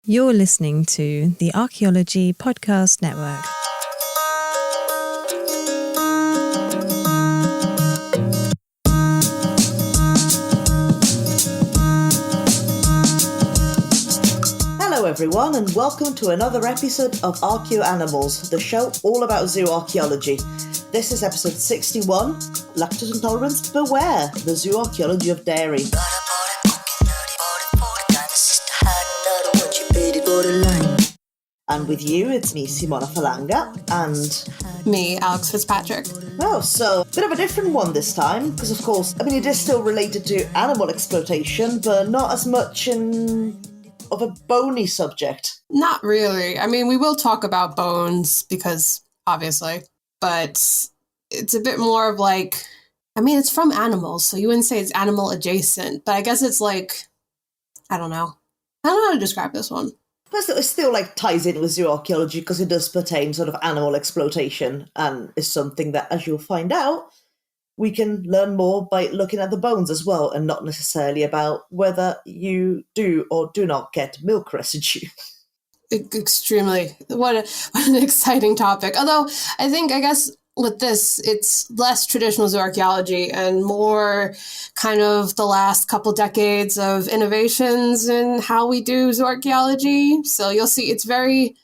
You're listening to the Archaeology Podcast Network. Hello everyone, and welcome to another episode of Archaeoanimals, the show all about zooarchaeology. This is episode 61, Lactose Intolerance Beware, the Zooarchaeology of Dairy. And with you, it's me, Simona Falanga, and me, Alex Fitzpatrick. Oh, so a bit of a different one this time, because of course, it is still related to animal exploitation, but not as much of a bony subject. Not really. We will talk about bones because, obviously, but it's a bit more of like, it's from animals, so you wouldn't say it's animal adjacent, but I guess it's like, I don't know how to describe this one. But it still ties in with zooarchaeology because it does pertain sort of animal exploitation and is something that, as you'll find out, we can learn more by looking at the bones as well, and not necessarily about whether you do or do not get milk residue. Extremely. What an exciting topic. Although, I guess with this, it's less traditional zooarchaeology and more kind of the last couple decades of innovations in how we do zooarchaeology. So you'll see it's very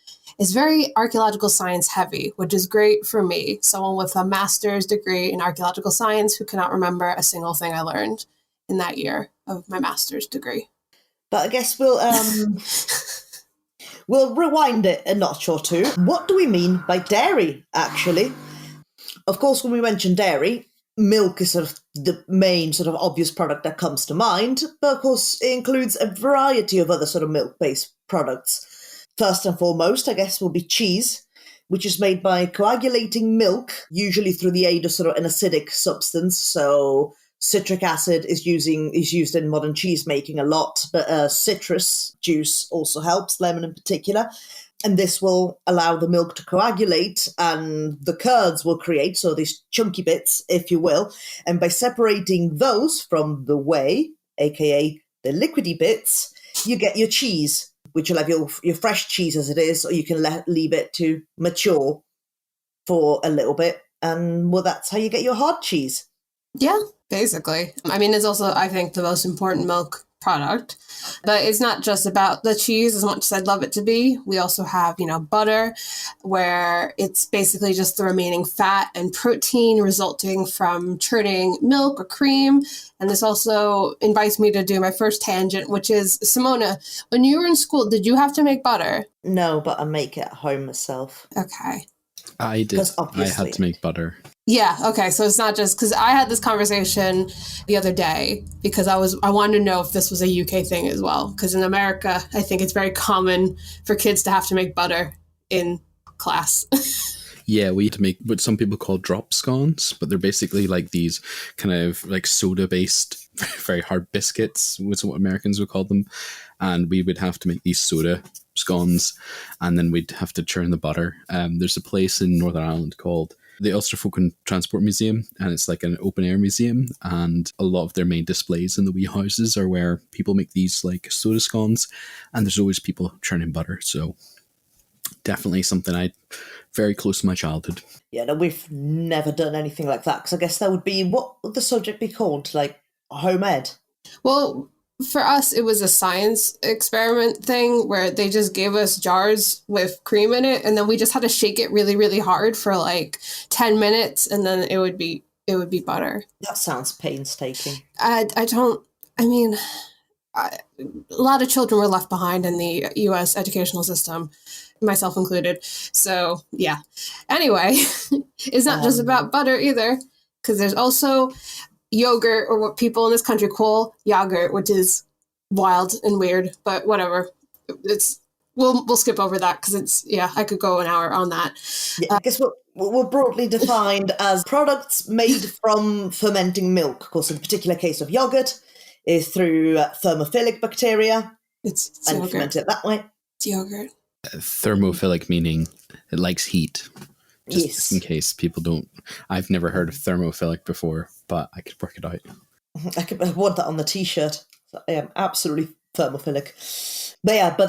archaeological science heavy, which is great for me, someone with a master's degree in archaeological science who cannot remember a single thing I learned in that year of my master's degree. But I guess we'll rewind it a notch or two. What do we mean by dairy, actually? Of course, when we mention dairy, milk is sort of the main sort of obvious product that comes to mind, but of course it includes a variety of other sort of milk-based products. First and foremost, I guess, will be cheese, which is made by coagulating milk, usually through the aid of sort of an acidic substance. So citric acid is used in modern cheese making a lot, but citrus juice also helps, lemon in particular. And this will allow the milk to coagulate and the curds will create, so these chunky bits, if you will. And by separating those from the whey, aka the liquidy bits, you get your cheese, which will have your fresh cheese as it is, or you can leave it to mature for a little bit. And that's how you get your hard cheese. Yeah, basically. It's also, I think, the most important milk product, but it's not just about the cheese as much as I'd love it to be. We also have, butter, where it's basically just the remaining fat and protein resulting from churning milk or cream. And this also invites me to do my first tangent, which is, Simona, when you were in school, did you have to make butter? No, but I make it at home myself. Okay. I did. I had to make butter. Yeah, okay, so it's not just, because I had this conversation the other day because I wanted to know if this was a UK thing as well, because in America, I think it's very common for kids to have to make butter in class. Yeah, we had to make what some people call drop scones, but they're basically like these kind of like soda-based, very hard biscuits, was what Americans would call them, and we would have to make these soda scones, and then we'd have to churn the butter. There's a place in Northern Ireland called the Ulster Folk and Transport Museum, and it's like an open-air museum, and a lot of their main displays in the wee houses are where people make these like soda scones, and there's always people churning butter, so definitely something I very close to my childhood. Yeah, no, we've never done anything like that, because I guess that would be, what would the subject be called? Like home ed? Well, for us, it was a science experiment thing where they just gave us jars with cream in it, and then we just had to shake it really, really hard for like 10 minutes, and then it would be butter. That sounds painstaking. A lot of children were left behind in the U.S. educational system, myself included. So, yeah. Anyway, it's not just about butter either, because there's also yogurt, or what people in this country call yogurt, which is wild and weird, but whatever. We'll skip over that because I could go an hour on that. Yeah, I guess we're broadly defined as products made from fermenting milk. Of course, in the particular case of yogurt, is through thermophilic bacteria. It's and yogurt. ferment it that way. It's yogurt. Thermophilic meaning it likes heat. Just in case people don't. I've never heard of thermophilic before, but I could work it out. I want that on the t-shirt. I am absolutely thermophilic. But yeah, but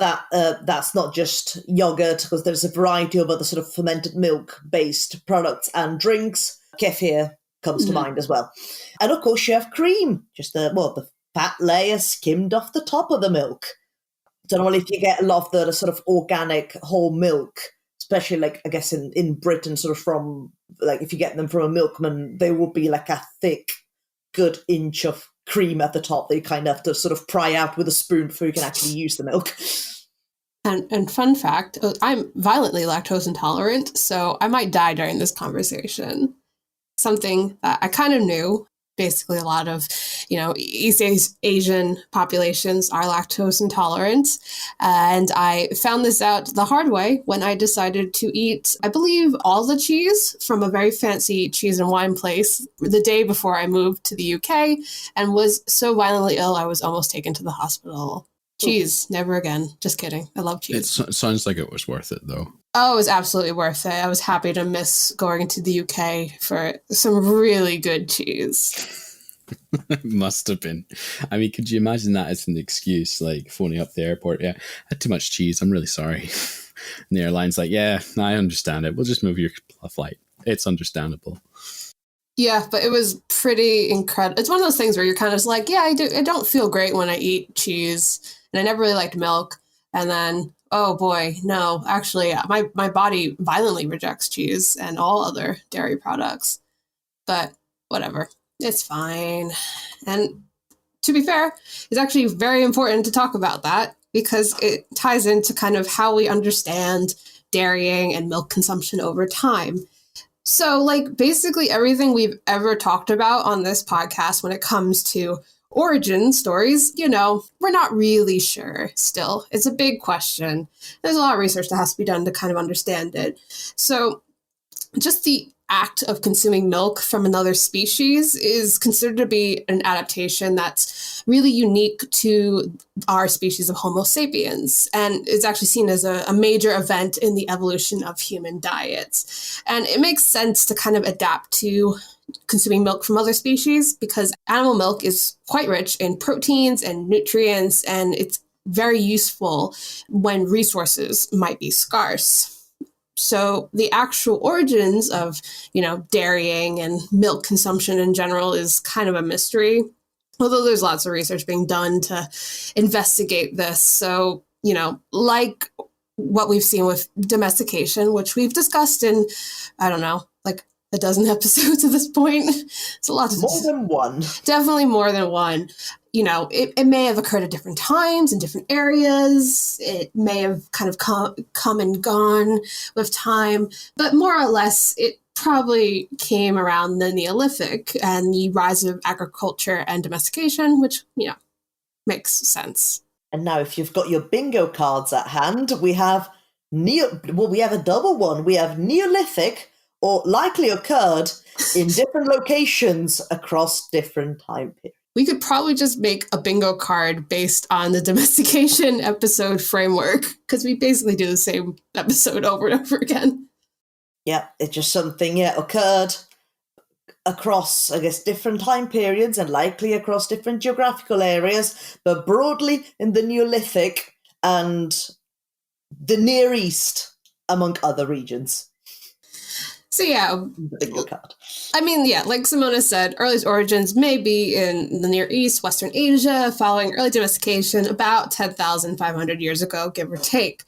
that's not just yogurt, because there's a variety of other sort of fermented milk-based products and drinks. Kefir comes to mind as well. And of course you have cream, just the fat layer skimmed off the top of the milk. Don't know if you get a lot of the sort of organic whole milk, especially like I guess in Britain, sort of from like if you get them from a milkman, they will be like a thick, good inch of cream at the top that you kind of have to sort of pry out with a spoon before you can actually use the milk. And fun fact, I'm violently lactose intolerant, so I might die during this conversation. Something that I kind of knew. Basically, a lot of, East Asian populations are lactose intolerant. And I found this out the hard way when I decided to eat, I believe, all the cheese from a very fancy cheese and wine place the day before I moved to the UK, and was so violently ill I was almost taken to the hospital. Cheese, never again. Just kidding. I love cheese. It sounds like it was worth it, though. Oh, it was absolutely worth it. I was happy to miss going to the UK for some really good cheese. It must have been. I mean, could you imagine that as an excuse, like phoning up the airport? Yeah, I had too much cheese. I'm really sorry. And the airline's like, yeah, I understand it. We'll just move your flight. It's understandable. Yeah, but it was pretty incredible. It's one of those things where you're kind of just like, yeah, I don't feel great when I eat cheese. And I never really liked milk. And then, oh boy, no, actually, my body violently rejects cheese and all other dairy products. But whatever, it's fine. And to be fair, it's actually very important to talk about that because it ties into kind of how we understand dairying and milk consumption over time. So, like, basically everything we've ever talked about on this podcast when it comes to origin stories, we're not really sure still. It's a big question. There's a lot of research that has to be done to kind of understand it. So just the act of consuming milk from another species is considered to be an adaptation that's really unique to our species of Homo sapiens, and it's actually seen as a major event in the evolution of human diets. And it makes sense to kind of adapt to consuming milk from other species because animal milk is quite rich in proteins and nutrients, and it's very useful when resources might be scarce. So the actual origins of, dairying and milk consumption in general is kind of a mystery, although there's lots of research being done to investigate this. So, like what we've seen with domestication, which we've discussed in, I don't know, like a dozen episodes at this point. It's a lot to More than one. Definitely more than one. It may have occurred at different times in different areas. It may have kind of come and gone with time, but more or less it probably came around the Neolithic and the rise of agriculture and domestication, which, makes sense. And now if you've got your bingo cards at hand, we have we have a double one. We have Neolithic, or likely occurred in different locations across different time periods. We could probably just make a bingo card based on the domestication episode framework, because we basically do the same episode over and over again. Yeah, it's just something occurred across, I guess, different time periods and likely across different geographical areas, but broadly in the Neolithic and the Near East, among other regions. So yeah, I mean, yeah, like Simona said, earliest origins may be in the Near East, Western Asia, following early domestication about 10,500 years ago, give or take.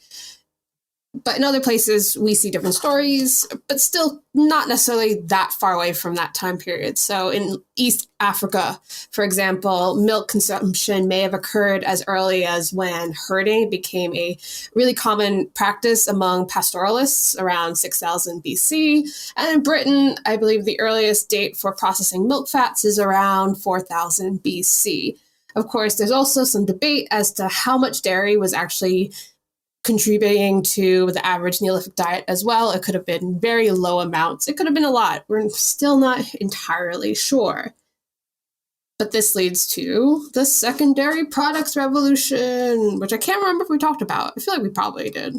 But in other places, we see different stories, but still not necessarily that far away from that time period. So in East Africa, for example, milk consumption may have occurred as early as when herding became a really common practice among pastoralists around 6000 BC. And in Britain, I believe the earliest date for processing milk fats is around 4000 BC. Of course, there's also some debate as to how much dairy was actually contributing to the average Neolithic diet as well. It could have been very low amounts. It could have been a lot. We're still not entirely sure. But this leads to the secondary products revolution, which I can't remember if we talked about. I feel like we probably did.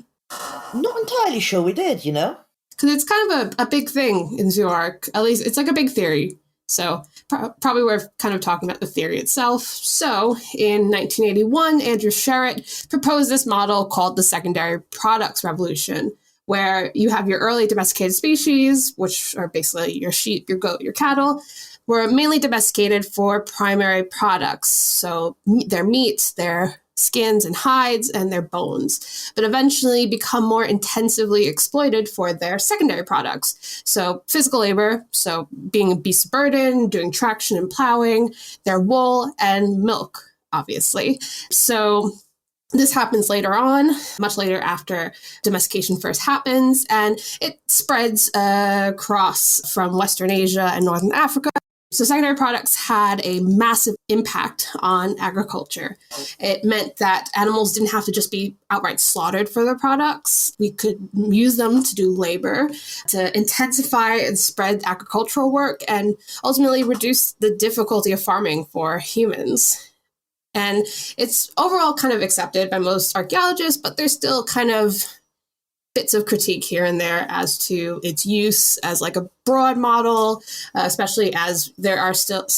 Not entirely sure we did, Because it's kind of a big thing in Zooarch. At least it's like a big theory. So probably we're kind of talking about the theory itself. So in 1981, Andrew Sherritt proposed this model called the secondary products revolution, where you have your early domesticated species, which are basically your sheep, your goat, your cattle, were mainly domesticated for primary products. So their meat, their skins and hides, and their bones, but eventually become more intensively exploited for their secondary products. So physical labor, so being a beast of burden, doing traction and plowing, their wool and milk, obviously. So this happens later on, much later after domestication first happens, and it spreads across from Western Asia and Northern Africa. So secondary products had a massive impact on agriculture. It meant that animals didn't have to just be outright slaughtered for their products. We could use them to do labor, to intensify and spread agricultural work, and ultimately reduce the difficulty of farming for humans. And it's overall kind of accepted by most archaeologists, but there's still kind of bits of critique here and there as to its use as like a broad model, especially as there are still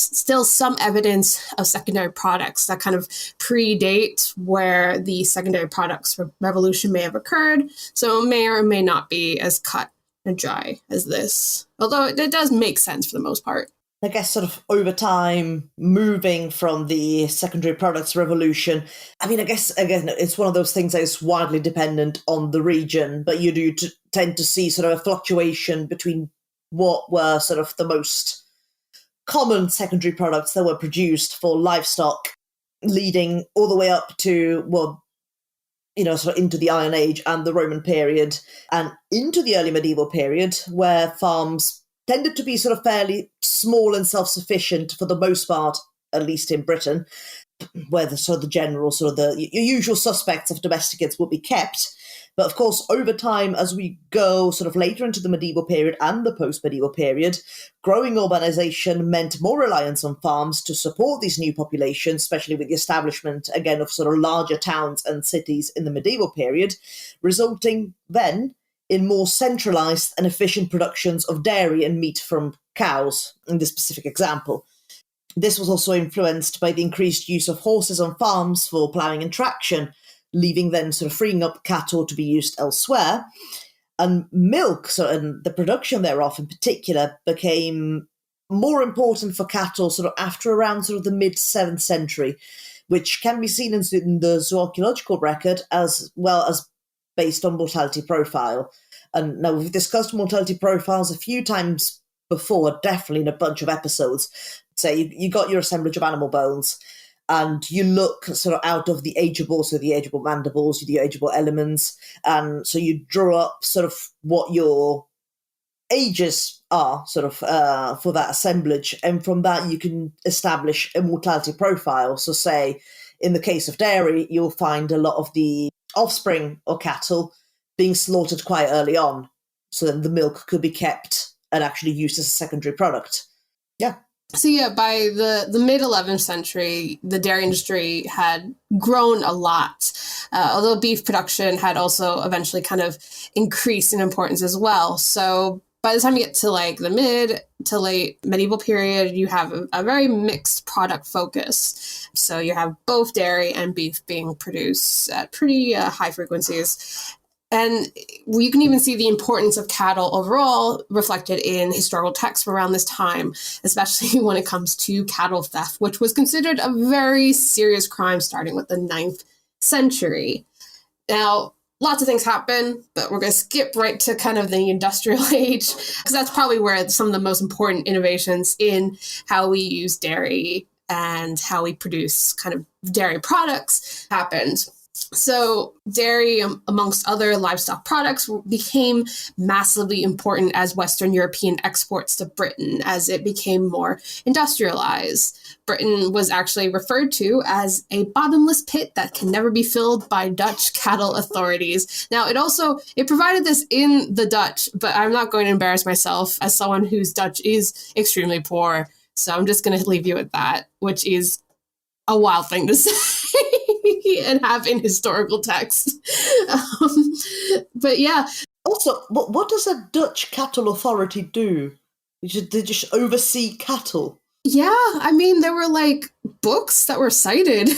some evidence of secondary products that kind of predate where the secondary products revolution may have occurred. So it may or may not be as cut and dry as this, although it does make sense for the most part. I guess sort of over time, moving from the secondary products revolution, I mean, I guess, again, it's one of those things that is widely dependent on the region, but you do tend to see sort of a fluctuation between what were sort of the most common secondary products that were produced for livestock, leading all the way up to, well, you know, sort of into the Iron Age and the Roman period, and into the early medieval period, where farms tended to be sort of fairly small and self-sufficient for the most part, at least in Britain, where the sort of the general sort of the your usual suspects of domesticates will be kept. But of course, over time, as we go sort of later into the medieval period and the post-medieval period, growing urbanization meant more reliance on farms to support these new populations, especially with the establishment, again, of sort of larger towns and cities in the medieval period, resulting then in more centralized and efficient productions of dairy and meat from cows, in this specific example. This was also influenced by the increased use of horses on farms for ploughing and traction, leaving then sort of freeing up cattle to be used elsewhere. And milk, and the production thereof in particular, became more important for cattle sort of after around sort of the mid-7th century, which can be seen in the zooarchaeological record as well as based on mortality profile. And now we've discussed mortality profiles a few times before, definitely in a bunch of episodes. Say you got your assemblage of animal bones, and you look sort of out of the ageable, so the ageable mandibles, the ageable elements, and so you draw up sort of what your ages are sort of for that assemblage, and from that you can establish a mortality profile. So say in the case of dairy, you'll find a lot of the offspring or cattle being slaughtered quite early on, so then the milk could be kept and actually used as a secondary product. Yeah. So yeah, by the mid-11th century, the dairy industry had grown a lot, although beef production had also eventually kind of increased in importance as well. So by the time you get to like the mid to late medieval period, you have a very mixed product focus. So you have both dairy and beef being produced at pretty high frequencies. And you can even see the importance of cattle overall reflected in historical texts around this time, especially when it comes to cattle theft, which was considered a very serious crime starting with the 9th century. Now, lots of things happen, but we're going to skip right to kind of the industrial age, because that's probably where some of the most important innovations in how we use dairy and how we produce kind of dairy products happened. So dairy, amongst other livestock products, became massively important as Western European exports to Britain as it became more industrialized. Britain was actually referred to as a bottomless pit that can never be filled by Dutch cattle authorities. Now, it provided this in the Dutch, but I'm not going to embarrass myself as someone whose Dutch is extremely poor. So I'm just going to leave you at that, which is a wild thing to say and have in historical texts. But yeah. Also, what does a Dutch cattle authority do? They just oversee cattle. Yeah, I mean, there were like books that were cited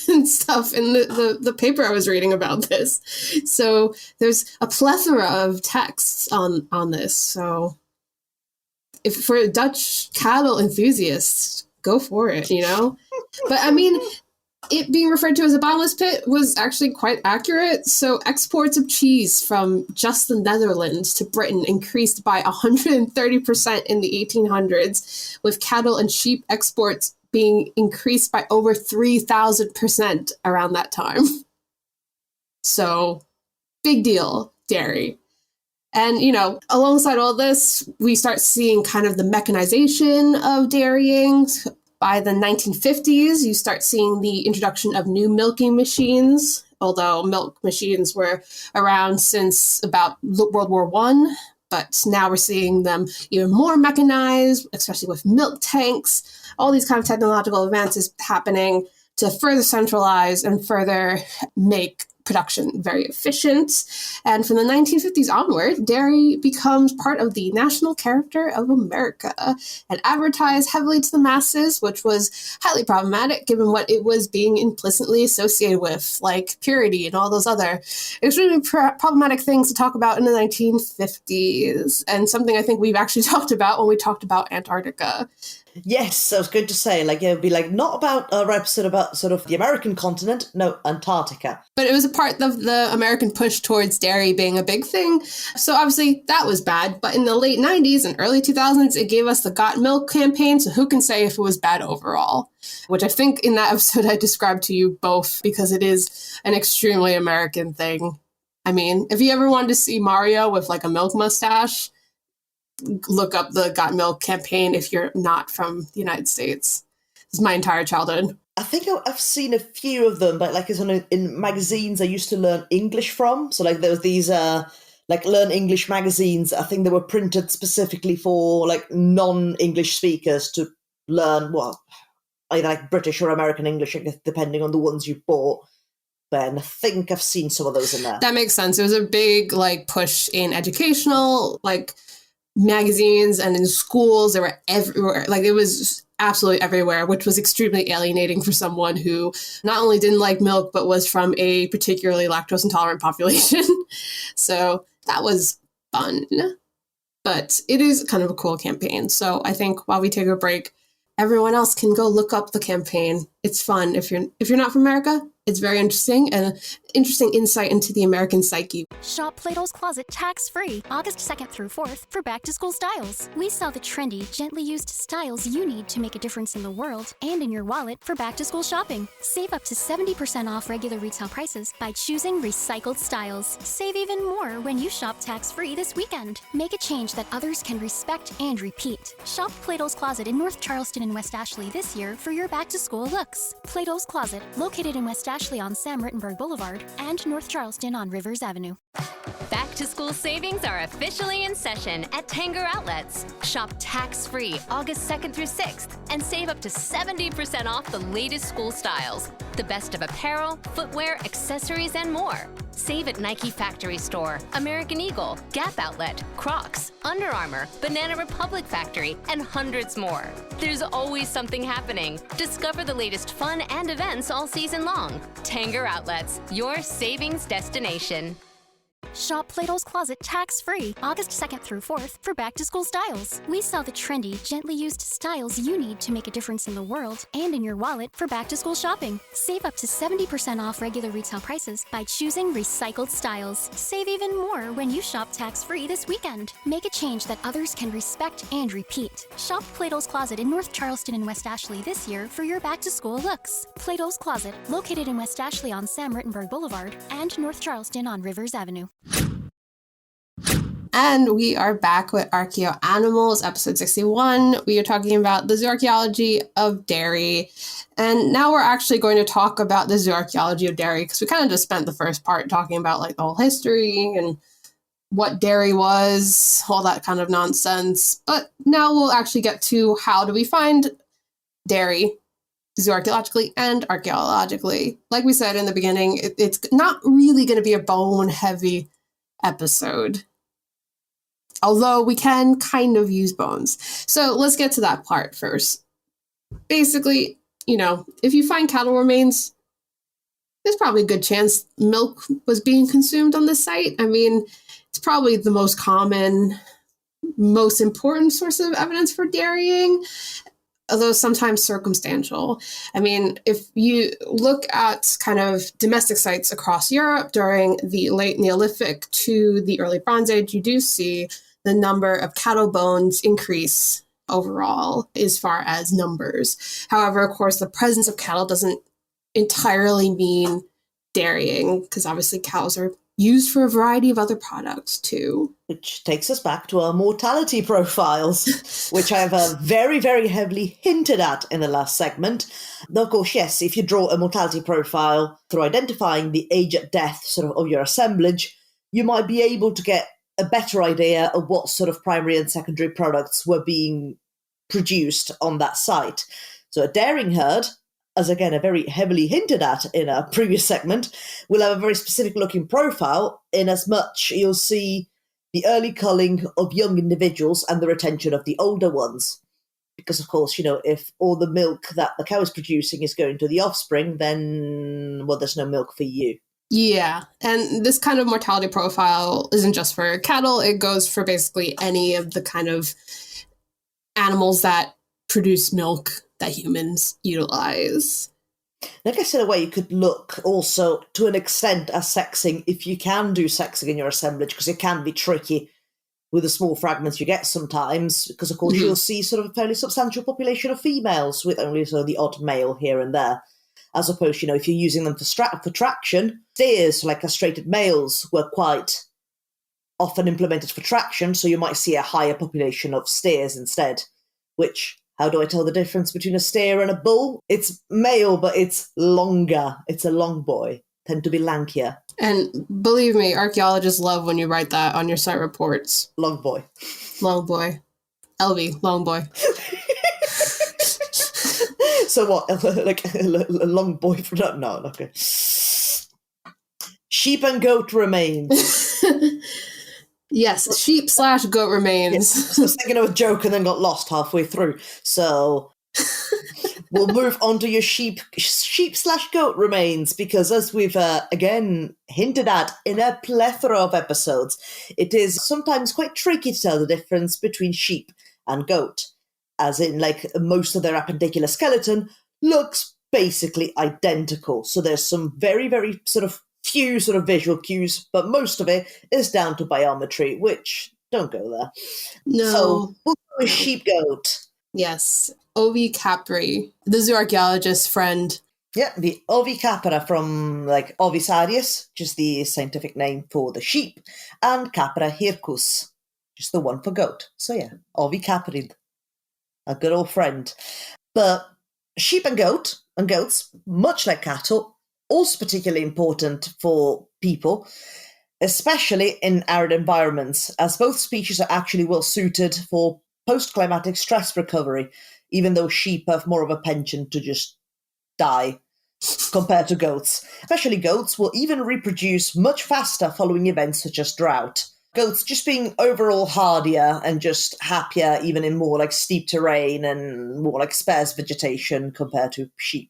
and stuff in the paper I was reading about this. So there's a plethora of texts on this. So if for Dutch cattle enthusiasts, go for it, you know? But I mean, it being referred to as a bottomless pit was actually quite accurate. So exports of cheese from just the Netherlands to Britain increased by 130% in the 1800s, with cattle and sheep exports being increased by over 3,000% around that time. So big deal, dairy. And, you know, alongside all this, we start seeing kind of the mechanization of dairying. By the 1950s, you start seeing the introduction of new milking machines, although milk machines were around since about World War I. But now we're seeing them even more mechanized, especially with milk tanks, all these kind of technological advances happening to further centralize and further make production very efficient. And from the 1950s onward, dairy becomes part of the national character of America and advertised heavily to the masses, which was highly problematic given what it was being implicitly associated with, like purity and all those other extremely problematic things to talk about in the 1950s, and something I think we've actually talked about when we talked about Antarctica. Yes, I was going to say, like, it would be like not about our episode about sort of the American continent, no, Antarctica. But it was a part of the American push towards dairy being a big thing. So obviously that was bad. But in the late 90s and early 2000s, it gave us the Got Milk campaign. So who can say if it was bad overall? Which I think in that episode I described to you both because it is an extremely American thing. I mean, if you ever wanted to see Mario with like a milk mustache, look up the Got Milk campaign if you're not from the United States. It's my entire childhood. I think I've seen a few of them, but like in magazines I used to learn English from. So like there was these like Learn English magazines. I think they were printed specifically for like non-English speakers to learn, well, either like British or American English, I guess, depending on the ones you bought. But I think I've seen some of those in there. That makes sense. It was a big like push in educational like magazines and in schools. They were everywhere. Like it was absolutely everywhere, which was extremely alienating for someone who not only didn't like milk, but was from a particularly lactose intolerant population. So that was fun. But it is kind of a cool campaign. So I think while we take a break, everyone else can go look up the campaign. It's fun. If you're not from America, it's very interesting and an interesting insight into the American psyche. Shop Plato's Closet tax-free August 2nd through 4th for back-to-school styles. We sell the trendy, gently used styles you need to make a difference in the world and in your wallet for back-to-school shopping. Save up to 70% off regular retail prices by choosing recycled styles. Save even more when you shop tax-free this weekend. Make a change that others can respect and repeat. Shop Plato's Closet in North Charleston and West Ashley this year for your back-to-school looks. Plato's Closet, located in West Ashley on Sam Rittenberg Boulevard and North Charleston on Rivers Avenue. Back to school savings are officially in session at Tanger Outlets. Shop tax-free August 2nd through 6th and save up to 70% off the latest school styles. The best of apparel, footwear, accessories, and more. Save at Nike Factory Store, American Eagle, Gap Outlet, Crocs, Under Armour, Banana Republic Factory, and hundreds more. There's always something happening. Discover the latest fun and events all season long. Tanger Outlets, your savings destination. Shop Plato's Closet tax-free August 2nd through 4th for back-to-school styles. We sell the trendy, gently used styles you need to make a difference in the world and in your wallet for back-to-school shopping. Save up to 70% off regular retail prices by choosing recycled styles. Save even more when you shop tax-free this weekend. Make a change that others can respect and repeat. Shop Plato's Closet in North Charleston and West Ashley this year for your back-to-school looks. Plato's Closet, located in West Ashley on Sam Rittenberg Boulevard and North Charleston on Rivers Avenue. And we are back with Archaeoanimals, episode 61. We are talking about the zooarchaeology of dairy. And now we're actually going to talk about the zooarchaeology of dairy because we kind of just spent the first part talking about like the whole history and what dairy was, all that kind of nonsense. But now we'll actually get to how do we find dairy zooarchaeologically and archaeologically. Like we said in the beginning, it's not really going to be a bone-heavy episode. although we can kind of use bones. So let's get to that part first. Basically, if you find cattle remains, there's probably a good chance milk was being consumed on the site. I mean, it's probably the most common, most important source of evidence for dairying, although sometimes circumstantial. I mean, if you look at kind of domestic sites across Europe during the late Neolithic to the early Bronze Age, you do see the number of cattle bones increase overall as far as numbers. However, of course, the presence of cattle doesn't entirely mean dairying, because obviously cows are used for a variety of other products too. Which takes us back to our mortality profiles, which I have very, very heavily hinted at in the last segment. Though, of course, yes, if you draw a mortality profile through identifying the age at death of your assemblage, you might be able to get a better idea of what sort of primary and secondary products were being produced on that site. So a dairying herd, as again, a very heavily hinted at in a previous segment, will have a very specific looking profile, in as much you'll see the early culling of young individuals and the retention of the older ones. Because, of course, if all the milk that the cow is producing is going to the offspring, then, well, there's no milk for you. Yeah, and this kind of mortality profile isn't just for cattle. It goes for basically any of the kind of animals that produce milk that humans utilize. I guess in a way you could look also to an extent at sexing, if you can do sexing in your assemblage, because it can be tricky with the small fragments you get sometimes, because of course you'll see sort of a fairly substantial population of females with only sort of the odd male here and there. As opposed, if you're using them for traction, steers, like castrated males, were quite often implemented for traction, so you might see a higher population of steers instead, which, how do I tell the difference between a steer and a bull? It's male, but it's longer. It's a long boy. Tend to be lankier. And believe me, archaeologists love when you write that on your site reports. Long boy. Long boy. LV, long boy. So what? Like a long boy from... No, okay. Sheep and goat remains. Yes, sheep/goat remains. Yes, I was thinking of a joke and then got lost halfway through. So we'll move on to your sheep/goat remains, because as we've again hinted at in a plethora of episodes, it is sometimes quite tricky to tell the difference between sheep and goat. As in, like, most of their appendicular skeleton looks basically identical. So there's some very, very sort of few sort of visual cues, but most of it is down to biometry, which don't go there. No. So we'll go with sheep-goat. Yes. Ovi Capri, the zooarchaeologist's friend. Yeah, the Ovicapra from, like, Ovisarius, just the scientific name for the sheep, and Capra hircus, just the one for goat. So yeah, Ovicaprid. A good old friend. But sheep and goats, much like cattle, also particularly important for people, especially in arid environments, as both species are actually well suited for post-climatic stress recovery, even though sheep have more of a penchant to just die compared to goats. Especially goats will even reproduce much faster following events such as drought. Goats just being overall hardier and just happier even in more like steep terrain and more like sparse vegetation compared to sheep.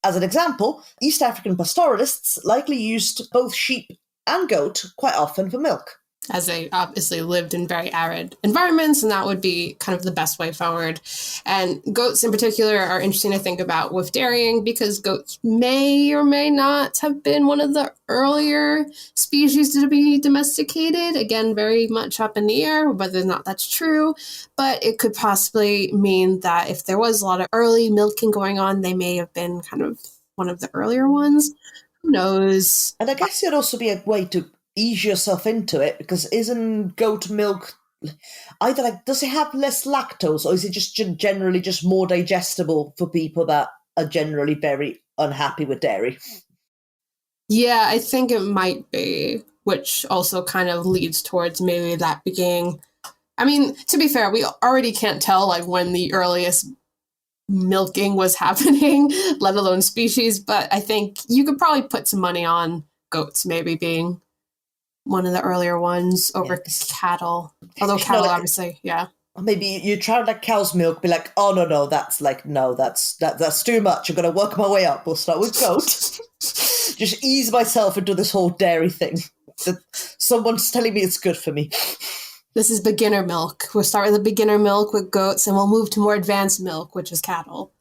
As an example, East African pastoralists likely used both sheep and goat quite often for milk. As they obviously lived in very arid environments, and that would be kind of the best way forward. And goats in particular are interesting to think about with dairying, because goats may or may not have been one of the earlier species to be domesticated. Again, very much up in the air, whether or not that's true. But it could possibly mean that if there was a lot of early milking going on, they may have been kind of one of the earlier ones. Who knows? And I guess it'd also be a way to ease yourself into it, because isn't goat milk either like, does it have less lactose, or is it just generally just more digestible for people that are generally very unhappy with dairy? Yeah, I think it might be, which also kind of leads towards maybe that being, I mean, to be fair, we already can't tell like when the earliest milking was happening, let alone species, but I think you could probably put some money on goats maybe being one of the earlier ones over cattle. Although cattle, obviously, yeah. Maybe you try like cow's milk, be like, oh no, that's too much. I'm gonna work my way up. We'll start with goat. Just ease myself into this whole dairy thing. Someone's telling me it's good for me. This is beginner milk. We'll start with the beginner milk with goats, and we'll move to more advanced milk, which is cattle.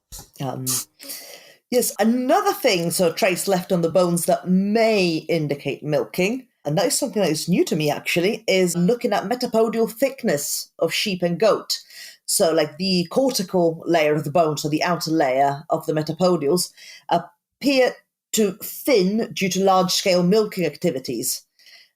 Yes, another thing, so trace left on the bones that may indicate milking, and that is something that is new to me actually, is looking at metapodial thickness of sheep and goat. So like the cortical layer of the bone, so the outer layer of the metapodials, appear to thin due to large-scale milking activities.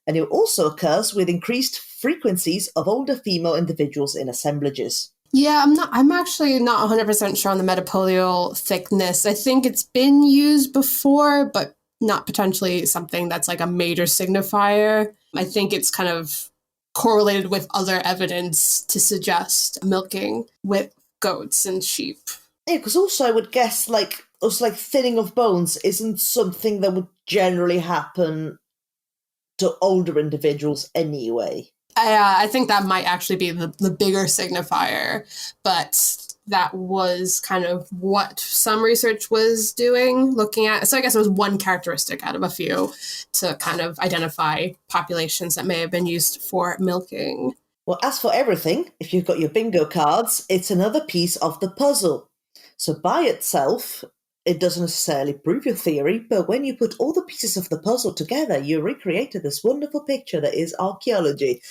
And it also occurs with increased frequencies of older female individuals in assemblages. Yeah, I'm actually not 100% sure on the metapodial thickness. I think it's been used before, but not potentially something that's like a major signifier. I think it's kind of correlated with other evidence to suggest milking with goats and sheep. Yeah, because also I would guess like thinning of bones isn't something that would generally happen to older individuals anyway. I think that might actually be the bigger signifier, but that was kind of what some research was doing, looking at. So I guess it was one characteristic out of a few to kind of identify populations that may have been used for milking. Well, as for everything, if you've got your bingo cards, it's another piece of the puzzle. So by itself, it doesn't necessarily prove your theory, but when you put all the pieces of the puzzle together, you recreated this wonderful picture that is archaeology.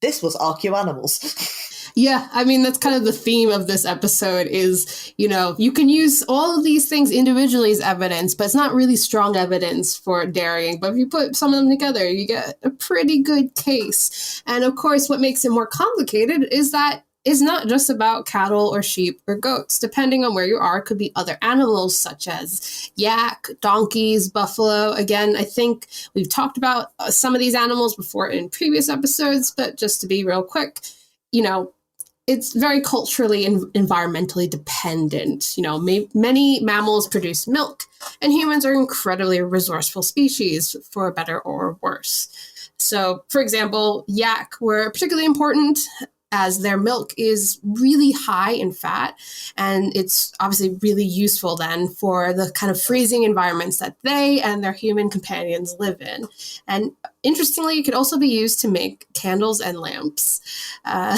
This was archaeoanimals. Yeah, I mean, that's kind of the theme of this episode is, you can use all of these things individually as evidence, but it's not really strong evidence for dairying. But if you put some of them together, you get a pretty good case. And of course, what makes it more complicated is that it's not just about cattle or sheep or goats. Depending on where you are, it could be other animals such as yak, donkeys, buffalo. Again, I think we've talked about some of these animals before in previous episodes, but just to be real quick, it's very culturally and environmentally dependent. Many mammals produce milk, and humans are incredibly resourceful species, for better or worse. So, for example, yak were particularly important as their milk is really high in fat, and it's obviously really useful then for the kind of freezing environments that they and their human companions live in. And interestingly, it could also be used to make candles and lamps. And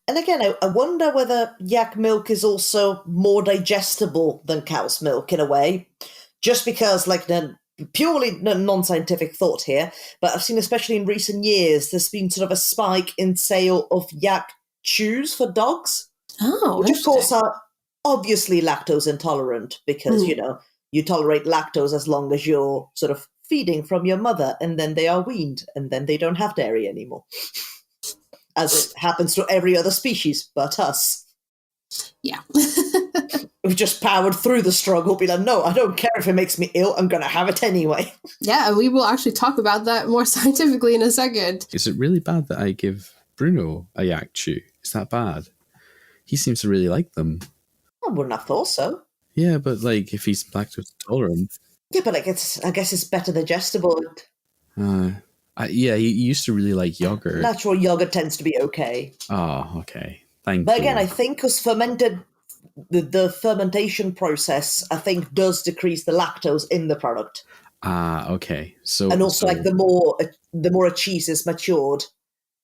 again, I wonder whether yak milk is also more digestible than cow's milk in a way, just because purely non-scientific thought here, but I've seen, especially in recent years, there's been sort of a spike in sale of yak chews for dogs. Oh, which of course are obviously lactose intolerant because, you tolerate lactose as long as you're sort of feeding from your mother, and then they are weaned, and then they don't have dairy anymore. As it happens to every other species but us. Yeah. We've just powered through the struggle, be like, no, I don't care if it makes me ill, I'm going to have it anyway. Yeah, we will actually talk about that more scientifically in a second. Is it really bad that I give Bruno a yak chew? Is that bad? He seems to really like them. I wouldn't have thought so. Yeah, but if he's lactose intolerant. Yeah, but I guess it's better digestible. He used to really like yogurt. Natural yogurt tends to be okay. Oh, okay. Thank you. But again, I think because the fermentation process, I think, does decrease the lactose in the product. Okay. So, and also, the more a cheese is matured,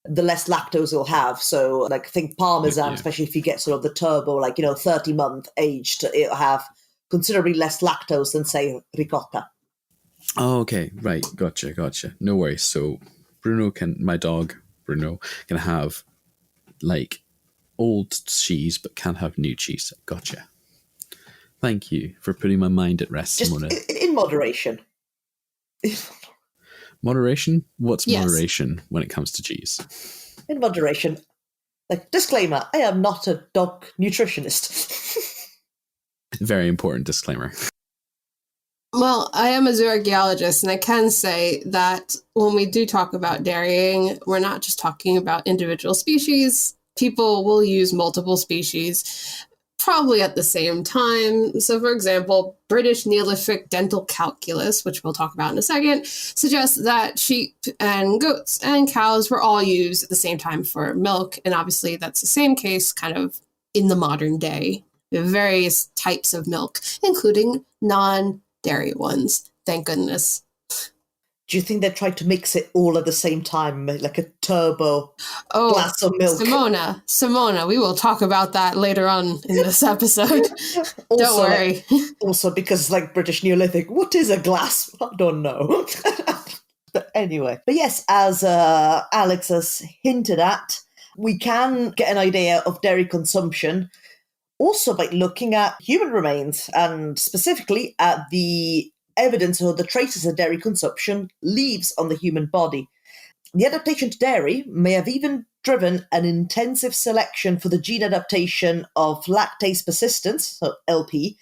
the less lactose it'll have. So, I think Parmesan, especially if you get sort of the turbo, 30-month aged, it'll have considerably less lactose than, say, ricotta. Oh, okay. Right. Gotcha. No worries. So, my dog, Bruno, can have, old cheese, but can't have new cheese. Gotcha. Thank you for putting my mind at rest, Simona. In moderation. Moderation? What's moderation when it comes to cheese? In moderation. Disclaimer, I am not a dog nutritionist. Very important disclaimer. Well, I am a zooarchaeologist, and I can say that when we do talk about dairying, we're not just talking about individual species. People will use multiple species. probably at the same time. So, for example, British Neolithic dental calculus, which we'll talk about in a second, suggests that sheep and goats and cows were all used at the same time for milk. And obviously, that's the same case kind of in the modern day. We have various types of milk, including non-dairy ones. Thank goodness. Do you think they tried to mix it all at the same time, like a turbo glass of milk? Simona, we will talk about that later on in this episode. Don't worry. Also, because like British Neolithic, what is a glass? I don't know. But anyway. But yes, as Alex has hinted at, we can get an idea of dairy consumption also by looking at human remains, and specifically at the evidence or the traces of dairy consumption leaves on the human body. The adaptation to dairy may have even driven an intensive selection for the gene adaptation of lactase persistence, so LP,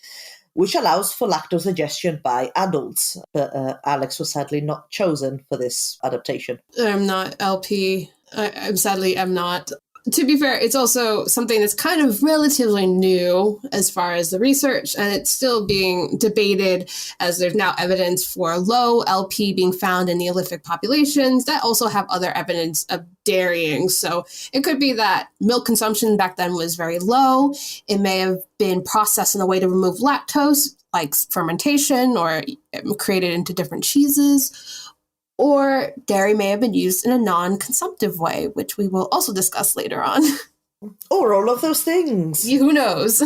which allows for lactose digestion by adults. But Alex was sadly not chosen for this adaptation. I'm not LP. I'm sadly not. To be fair, it's also something that's kind of relatively new as far as the research, and it's still being debated as there's now evidence for low LP being found in Neolithic populations that also have other evidence of dairying. So it could be that milk consumption back then was very low. It may have been processed in a way to remove lactose, like fermentation, or created into different cheeses. Or dairy may have been used in a non-consumptive way, which we will also discuss later on. Or all of those things. Who knows?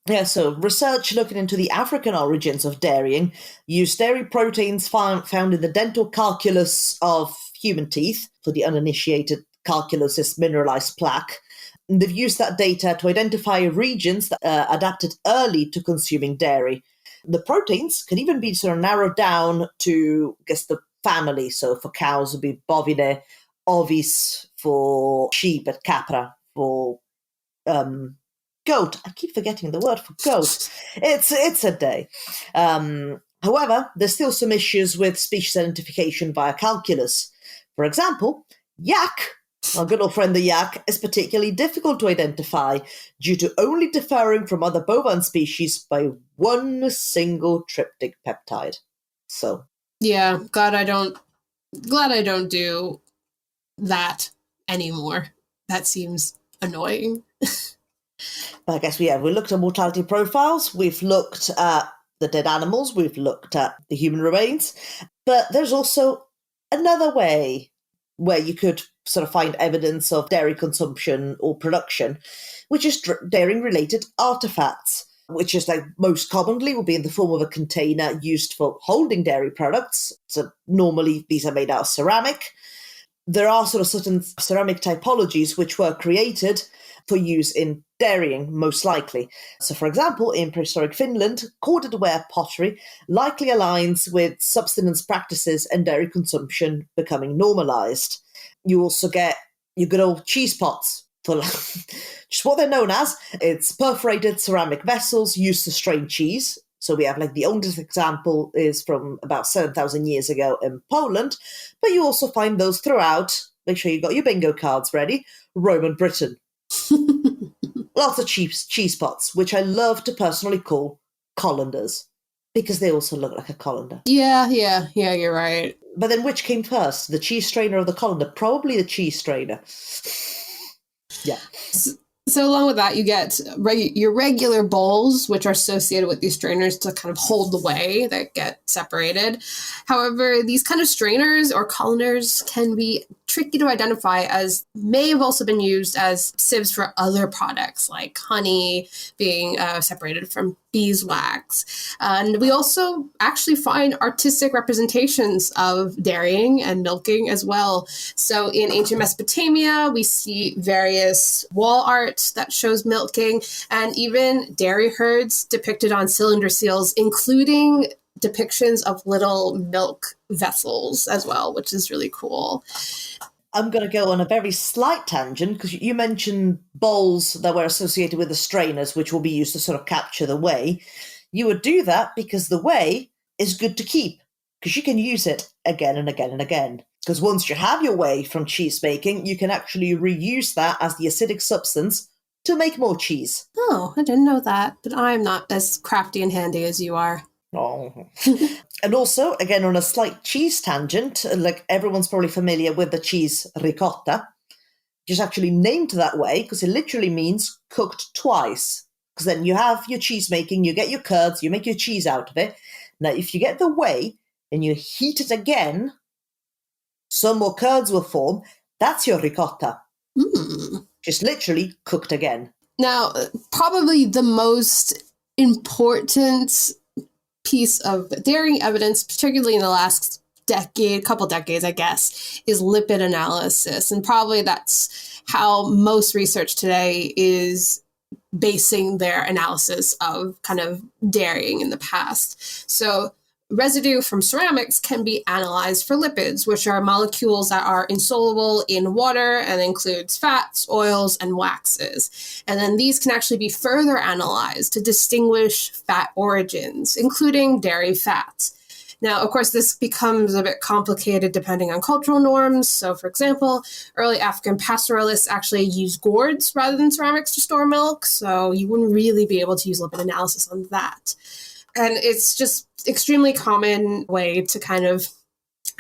Yeah, so research looking into the African origins of dairying used dairy proteins found in the dental calculus of human teeth. For the uninitiated, calculus is mineralized plaque. And they've used that data to identify regions that adapted early to consuming dairy. The proteins can even be sort of narrowed down to, I guess, the family. So for cows, it would be bovine, ovis for sheep, and capra for goat. I keep forgetting the word for goat. It's a day. However, there's still some issues with species identification via calculus. For example, yak, our good old friend the yak, is particularly difficult to identify due to only differing from other bovine species by one single tryptic peptide. So yeah, glad I don't do that anymore. That seems annoying. I guess we looked at mortality profiles, we've looked at the dead animals, we've looked at the human remains, but there's also another way where you could sort of find evidence of dairy consumption or production, which is dairy-related artifacts, which is like most commonly will be in the form of a container used for holding dairy products. So normally these are made out of ceramic. There are sort of certain ceramic typologies which were created for use in dairying, most likely. So for example, in prehistoric Finland, corded-ware pottery likely aligns with subsistence practices and dairy consumption becoming normalized. You also get your good old cheese pots, for just what they're known as. It's perforated ceramic vessels used to strain cheese. So we have like the oldest example is from about 7,000 years ago in Poland, but you also find those throughout. Make sure you've got your bingo cards ready. Roman Britain. Lots of cheese pots, which I love to personally call colanders, because they also look like a colander. Yeah, you're right. But then which came first, the cheese strainer or the colander? Probably the cheese strainer. Yeah. So along with that, you get your regular bowls, which are associated with these strainers to kind of hold the whey that get separated. However, these kind of strainers or colanders can be tricky to identify, as may have also been used as sieves for other products like honey being separated from beeswax. And we also actually find artistic representations of dairying and milking as well. So in ancient Mesopotamia, we see various wall art that shows milking, and even dairy herds depicted on cylinder seals, including depictions of little milk vessels as well, which is really cool. I'm going to go on a very slight tangent, because you mentioned bowls that were associated with the strainers, which will be used to sort of capture the whey. You would do that because the whey is good to keep, because you can use it again and again and again. Because once you have your whey from cheese making, you can actually reuse that as the acidic substance to make more cheese. Oh, I didn't know that, but I'm not as crafty and handy as you are. Oh. And also, again, on a slight cheese tangent, like everyone's probably familiar with the cheese ricotta, which is actually named that way because it literally means cooked twice. Because then you have your cheese making, you get your curds, you make your cheese out of it. Now, if you get the whey and you heat it again, some more curds will form. That's your ricotta. Just literally cooked again. Now, probably the most important piece of dairy evidence, particularly in the last couple decades, I guess, is lipid analysis. And probably that's how most research today is basing their analysis of kind of dairying in the past. So residue from ceramics can be analyzed for lipids, which are molecules that are insoluble in water and includes fats, oils, and waxes. And then these can actually be further analyzed to distinguish fat origins, including dairy fats. Now, of course, this becomes a bit complicated depending on cultural norms. So, for example, early African pastoralists actually used gourds rather than ceramics to store milk. So you wouldn't really be able to use lipid analysis on that. And it's just extremely common way to kind of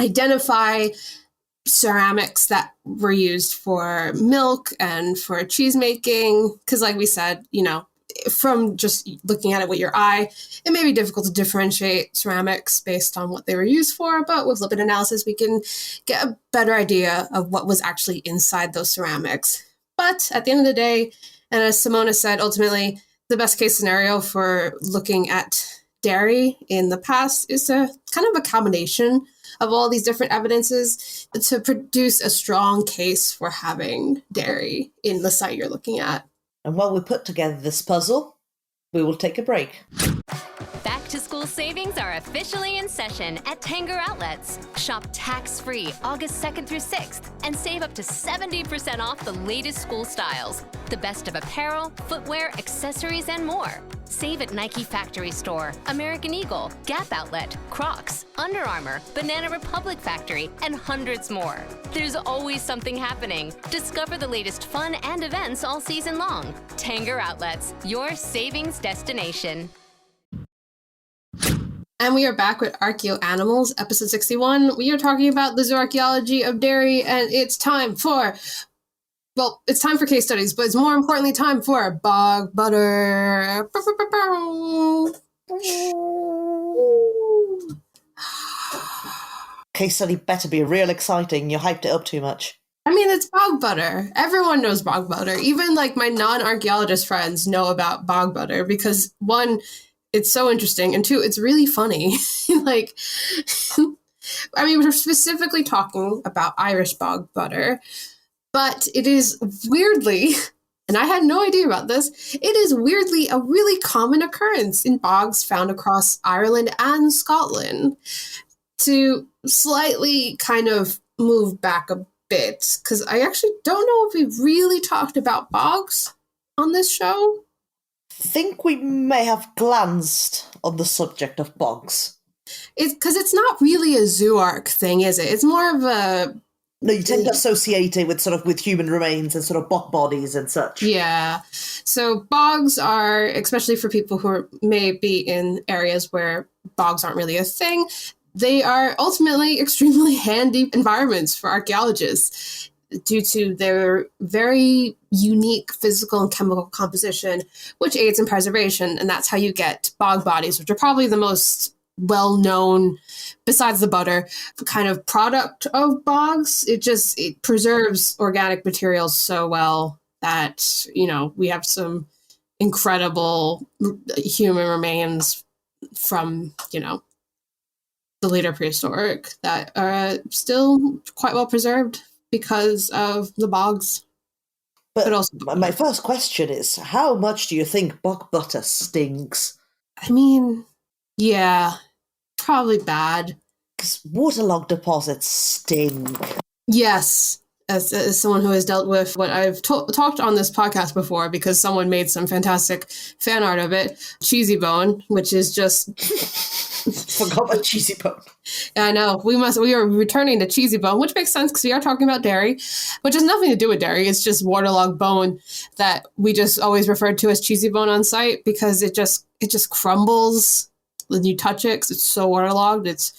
identify ceramics that were used for milk and for cheese making. Because like we said, from just looking at it with your eye, it may be difficult to differentiate ceramics based on what they were used for, but with lipid analysis, we can get a better idea of what was actually inside those ceramics. But at the end of the day, and as Simona said, ultimately, the best case scenario for looking at dairy in the past is a kind of a combination of all these different evidences to produce a strong case for having dairy in the site you're looking at. And while we put together this puzzle, we will take a break. Back to school savings are officially in session at Tanger Outlets. Shop tax-free August 2nd through 6th and save up to 70% off the latest school styles. The best of apparel, footwear, accessories, and more. Save at Nike Factory Store, American Eagle, Gap Outlet, Crocs, Under Armour, Banana Republic Factory, and hundreds more. There's always something happening. Discover the latest fun and events all season long. Tanger Outlets, your savings destination. And we are back with Archaeo Animals, episode 61. We are talking about the zooarchaeology of dairy, and it's time for case studies, but it's more importantly time for bog butter. Case study better be real exciting. You hyped it up too much. I mean, it's bog butter. Everyone knows bog butter. Even like my non-archaeologist friends know about bog butter because one, it's so interesting, and two, it's really funny. Like, I mean, we're specifically talking about Irish bog butter, but it is weirdly, and I had no idea about this, it is weirdly a really common occurrence in bogs found across Ireland and Scotland. To slightly kind of move back a bit, because I actually don't know if we've really talked about bogs on this show. I think we may have glanced on the subject of bogs. Because it's not really a zooarch thing, is it? It's more of a... No, you tend to associate it with human remains and sort of bog bodies and such. Yeah. So bogs are, especially for people who may be in areas where bogs aren't really a thing, they are ultimately extremely handy environments for archaeologists due to their very unique physical and chemical composition, which aids in preservation. And that's how you get bog bodies, which are probably the most well-known, besides the butter, kind of product of bogs. It preserves organic materials so well that, we have some incredible human remains from, the later prehistoric that are still quite well preserved because of the bogs. But also, my first question is, how much do you think bog butter stinks? I mean, yeah, probably bad. Because waterlogged deposits stink. Yes. as someone who has dealt with what I've talked on this podcast before, because someone made some fantastic fan art of it, Cheesy Bone, which is just... Forgot about Cheesy Bone. I know. We are returning to Cheesy Bone, which makes sense because we are talking about dairy, which has nothing to do with dairy. It's just waterlogged bone that we just always referred to as Cheesy Bone on site because it just crumbles when you touch it because it's so waterlogged. It's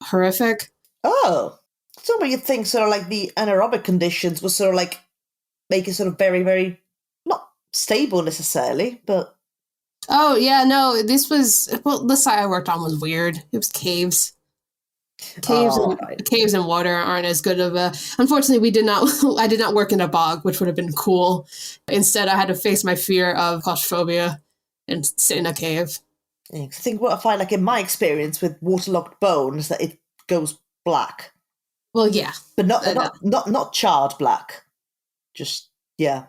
horrific. Oh. So you'd think sort of like the anaerobic conditions was sort of like make it sort of very, very, not stable necessarily, but... Oh, yeah, no, this was... Well, the site I worked on was weird. It was caves. Caves and water aren't as good of a... Unfortunately, I did not work in a bog, which would have been cool. Instead, I had to face my fear of claustrophobia and sit in a cave. I think what I find, like in my experience with waterlogged bones, that it goes black. Well, yeah. But not charred black. Just, yeah.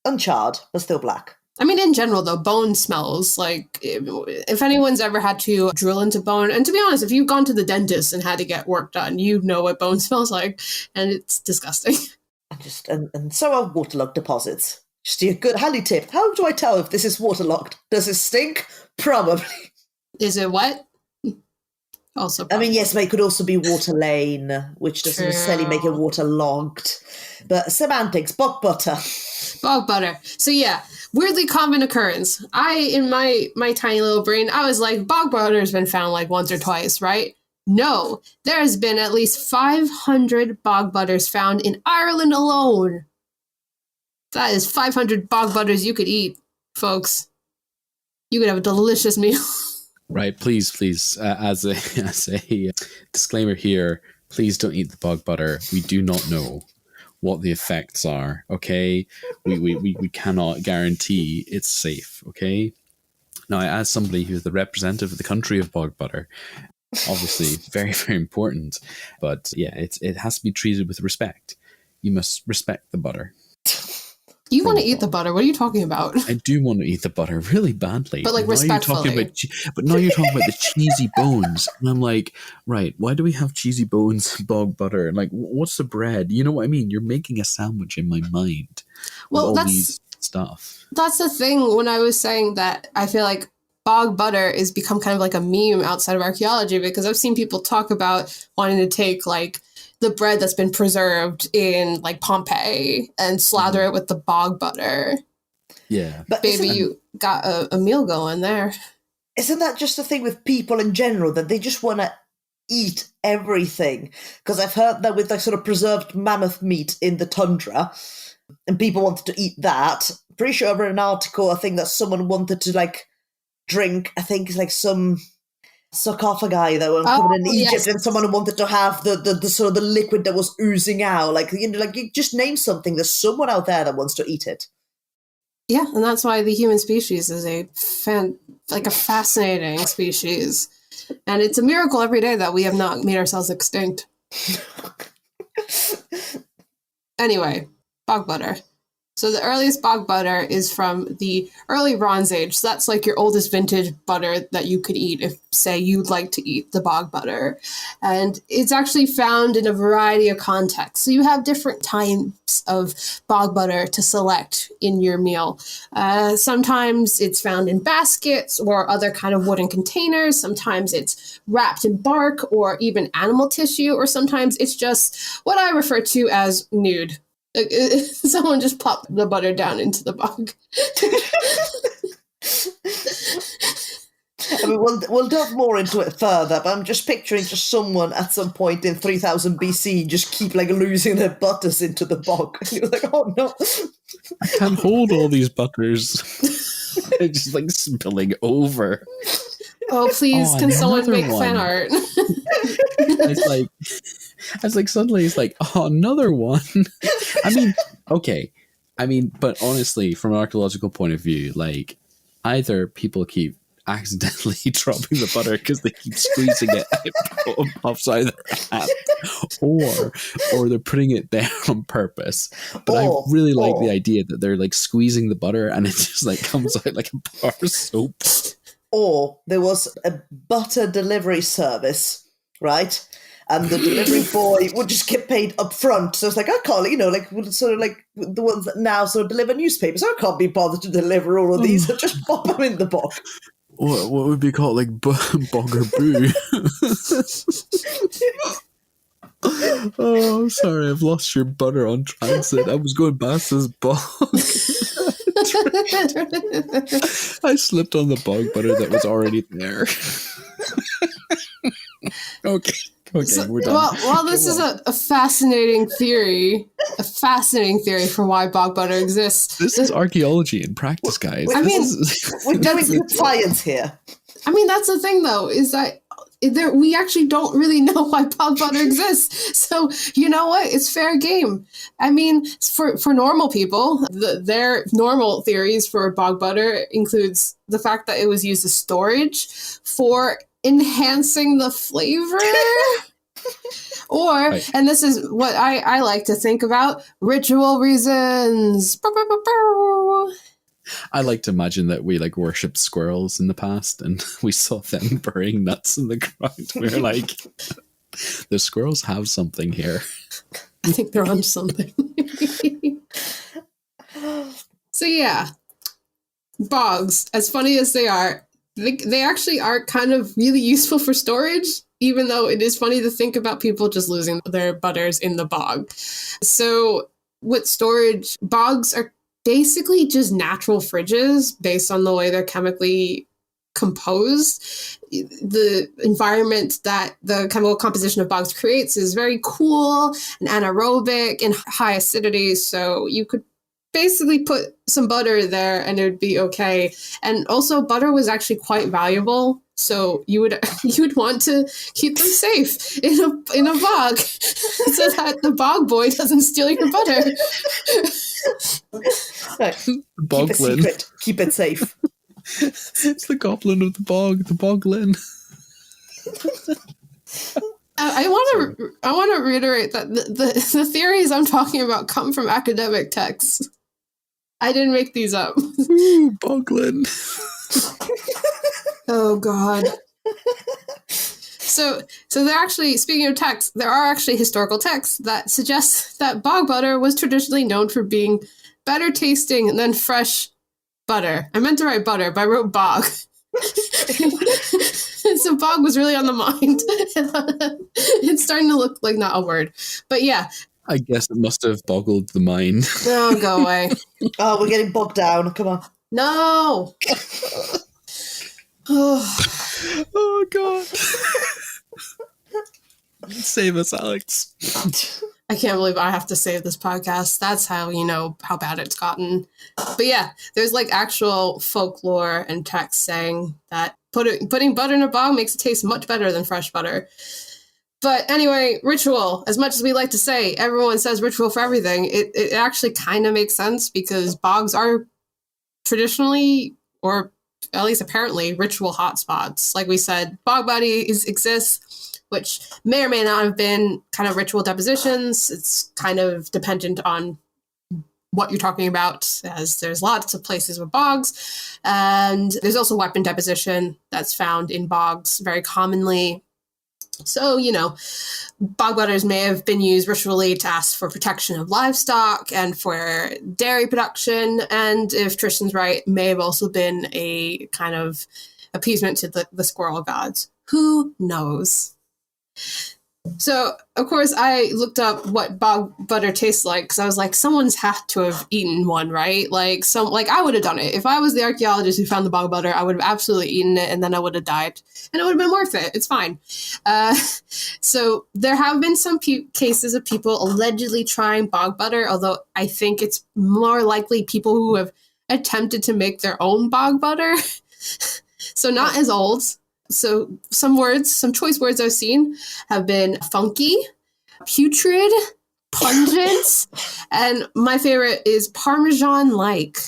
Uncharred, but still black. I mean, in general, though, bone smells like if anyone's ever had to drill into bone, and to be honest, if you've gone to the dentist and had to get work done, you know what bone smells like, and it's disgusting. And so are waterlogged deposits. Just a good handy tip. How do I tell if this is waterlogged? Does it stink? Probably. Is it wet? Also, probably. I mean, yes, but it could also be water lane, which doesn't necessarily make it waterlogged. But semantics, bog butter. Bog butter. So yeah, weirdly common occurrence. In my tiny little brain, I was like, bog butter has been found like once or twice, right? No, there has been at least 500 bog butters found in Ireland alone. That is 500 bog butters you could eat, folks. You could have a delicious meal. Right, please, as a disclaimer here, please don't eat the bog butter. We do not know what the effects are, okay? We cannot guarantee it's safe, okay? Now, as somebody who's the representative of the country of bog butter, obviously very, very important, but yeah, it has to be treated with respect. You must respect the butter. You want to eat the butter? What are you talking about? I do want to eat the butter really badly. But like respectfully. Now you're talking about the cheesy bones. And I'm like, right, why do we have cheesy bones and bog butter? And like, what's the bread? You know what I mean? You're making a sandwich in my mind. Well, all these stuff. That's the thing when I was saying that I feel like bog butter is become kind of like a meme outside of archaeology because I've seen people talk about wanting to take like the bread that's been preserved in like Pompeii and slather it with the bog butter. Yeah. But baby, you got a meal going there. Isn't that just the thing with people in general, that they just want to eat everything? Because I've heard that with like sort of preserved mammoth meat in the tundra, and people wanted to eat that. Pretty sure I read an article, I think that someone wanted to like drink, I think it's like some sarcophagi that were uncovered in Egypt, yes. And someone wanted to have the sort of the liquid that was oozing out. Like, you know, like you just name something. There's someone out there that wants to eat it. Yeah, and that's why the human species is a fascinating species, and it's a miracle every day that we have not made ourselves extinct. Anyway, bog butter. So the earliest bog butter is from the early Bronze Age. So that's like your oldest vintage butter that you could eat if, say, you'd like to eat the bog butter. And it's actually found in a variety of contexts. So you have different types of bog butter to select in your meal. Sometimes it's found in baskets or other kind of wooden containers. Sometimes it's wrapped in bark or even animal tissue. Or sometimes it's just what I refer to as nude. Someone just plopped the butter down into the bog. I mean, we'll delve more into it further, but I'm just picturing just someone at some point in 3000 BC just keep like losing their butters into the bog. And you're like, oh no. I can't hold all these butters. They're just like spilling over. Oh, please, can someone make fan art? Suddenly it's like, oh, another one. I mean, okay. But honestly, from an archaeological point of view, like, either people keep accidentally dropping the butter because they keep squeezing it upside their hand, or they're putting it there on purpose. But I really like the idea that they're like squeezing the butter and it just like comes out like a bar of soap. Or there was a butter delivery service, right? and the delivery boy would just get paid up front. So it's like, I can't, like sort of like the ones that now sort of deliver newspapers. I can't be bothered to deliver all of these. So just pop them in the bog. What would be called like bog or boo? Oh, sorry, I've lost your butter on transit. I was going past this bog. I slipped on the bog butter that was already there. Okay, so, we're done. Well, this is a fascinating theory. A fascinating theory for why bog butter exists. This is archaeology in practice, guys. We're doing science here. I mean, that's the thing, though, is that we actually don't really know why bog butter exists. So, you know what? It's fair game. I mean, for normal people, their normal theories for bog butter includes the fact that it was used as storage for enhancing the flavor. Or, and this is what I like to think about, ritual reasons. I like to imagine that we like worshipped squirrels in the past and we saw them burying nuts in the ground. We were like, the squirrels have something here. I think they're on something. So yeah, bogs, as funny as they are, they actually are kind of really useful for storage, even though it is funny to think about people just losing their butters in the bog. So with storage, bogs are basically just natural fridges based on the way they're chemically composed. The environment that the chemical composition of bogs creates is very cool and anaerobic and high acidity. So you could basically put some butter there and it would be okay. And also butter was actually quite valuable. So you would want to keep them safe in a bog so that the bog boy doesn't steal your butter. Right. Keep it secret. Keep it safe. It's the goblin of the boglin. I want to reiterate that the theories I'm talking about come from academic texts. I didn't make these up. Ooh, boglin. Oh God. So they're actually, speaking of texts, there are actually historical texts that suggest that bog butter was traditionally known for being better tasting than fresh butter. I meant to write butter, but I wrote bog. So bog was really on the mind. It's starting to look like not a word. But yeah. I guess it must have boggled the mind. Oh, go away. Oh, we're getting bogged down. Come on. No. Oh God. Save us, Alex. I can't believe I have to save this podcast. That's how you know how bad it's gotten. But yeah, there's like actual folklore and text saying that putting butter in a bog makes it taste much better than fresh butter. But anyway, ritual. As much as we like to say, everyone says ritual for everything. It actually kind of makes sense because bogs are traditionally, or at least apparently, ritual hotspots. Like we said, bog bodies exist, which may or may not have been kind of ritual depositions. It's kind of dependent on what you're talking about, as there's lots of places with bogs. And there's also weapon deposition that's found in bogs very commonly. So, you know, bog butters may have been used ritually to ask for protection of livestock and for dairy production. And if Tristan's right, may have also been a kind of appeasement to the squirrel gods. Who knows? So, of course, I looked up what bog butter tastes like because I was like, someone's had to have eaten one, right? Like I would have done it. If I was the archaeologist who found the bog butter, I would have absolutely eaten it and then I would have died. And it would have been worth it. It's fine. So there have been some cases of people allegedly trying bog butter, although I think it's more likely people who have attempted to make their own bog butter. So not as old. So some choice words I've seen have been funky, putrid, pungent, and my favorite is Parmesan-like.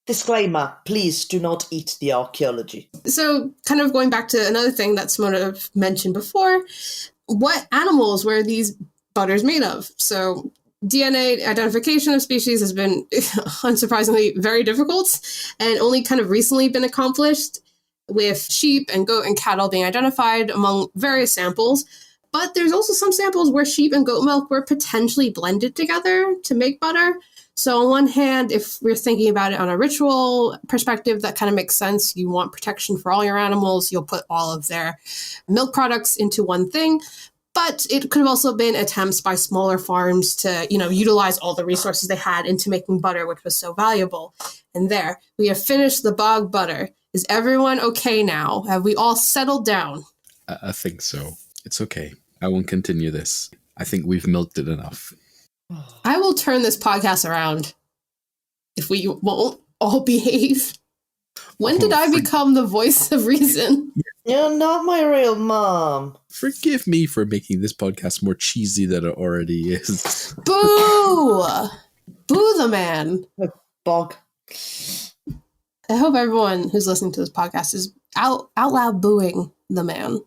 Disclaimer, please do not eat the archaeology. So kind of going back to another thing that Simona mentioned before, what animals were these butters made of? So DNA identification of species has been, unsurprisingly, very difficult and only kind of recently been accomplished, with sheep and goat and cattle being identified among various samples. But there's also some samples where sheep and goat milk were potentially blended together to make butter. So on one hand, if we're thinking about it on a ritual perspective, that kind of makes sense. You want protection for all your animals. You'll put all of their milk products into one thing. But it could have also been attempts by smaller farms to, utilize all the resources they had into making butter, which was so valuable. And there, we have finished the bog butter. Is everyone okay now? Have we all settled down? I think so. It's okay. I won't continue this. I think we've milked it enough. I will turn this podcast around if we won't all behave. When did I become the voice of reason? You're not my real mom. Forgive me for making this podcast more cheesy than it already is. Boo! Boo the man. Bog. I hope everyone who's listening to this podcast is out loud booing the man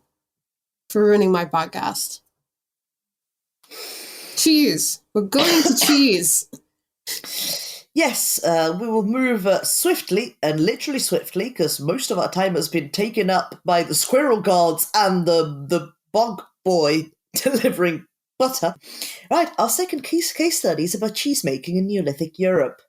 for ruining my podcast. Cheese. We're going to cheese. Yes, we will move swiftly, and literally swiftly, because most of our time has been taken up by the squirrel gods and the bog boy delivering butter. Right, our second case study is about cheese making in Neolithic Europe.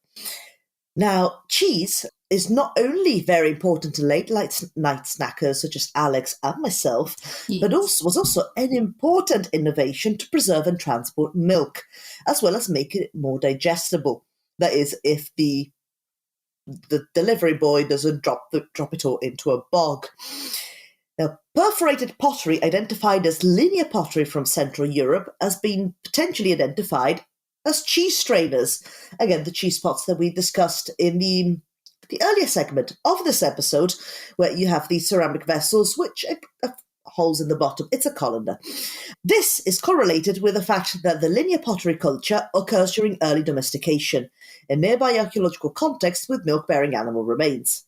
Now, cheese is not only very important to late night snackers such as Alex and myself, Yes. but was also an important innovation to preserve and transport milk, as well as make it more digestible. That is, if the delivery boy doesn't drop it all into a bog. Now, perforated pottery, identified as linear pottery from Central Europe, has been potentially identified as cheese strainers. Again, the cheese pots that we discussed in the earlier segment of this episode, where you have these ceramic vessels which have holes in the bottom. It's a colander. This is correlated with the fact that the linear pottery culture occurs during early domestication, a nearby archaeological context with milk-bearing animal remains.